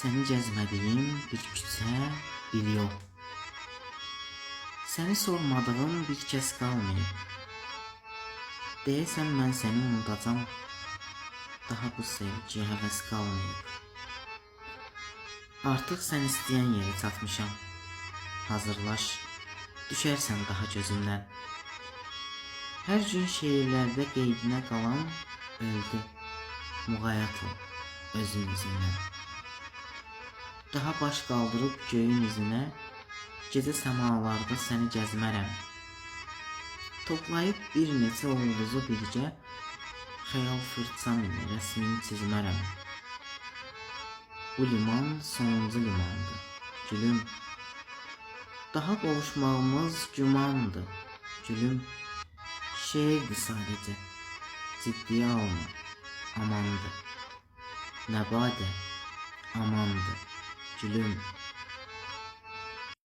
Səni gəzmədiyim bir küçə, bir yol. Səni sormadığım bir kəs qalmayıb. Deyəsən mən səni unudacam, daha bu sevgiyə həvəs qalmayıb. Artıq sən istəyən yerə çatmışam. Hazırlaş, düşərsən daha gözümdən. Hər gün şeirlərdə qeydinə qalan öldü, müğayət ol özün izindən. Daha baş qaldırıb göyün izinə, gecə səmalarda səni gəzmərəm. Toplayıb bir neçə ulduzu birgə, xəyal fırçam ilə rəsmini çizmərəm. Bu liman sonuncu limandır, gülüm. Daha qovuşmağımız gümandır, gülüm. Şeirdir sadəcə, ciddiyə alma, amandır. Nəbadə, amandır, gülüm.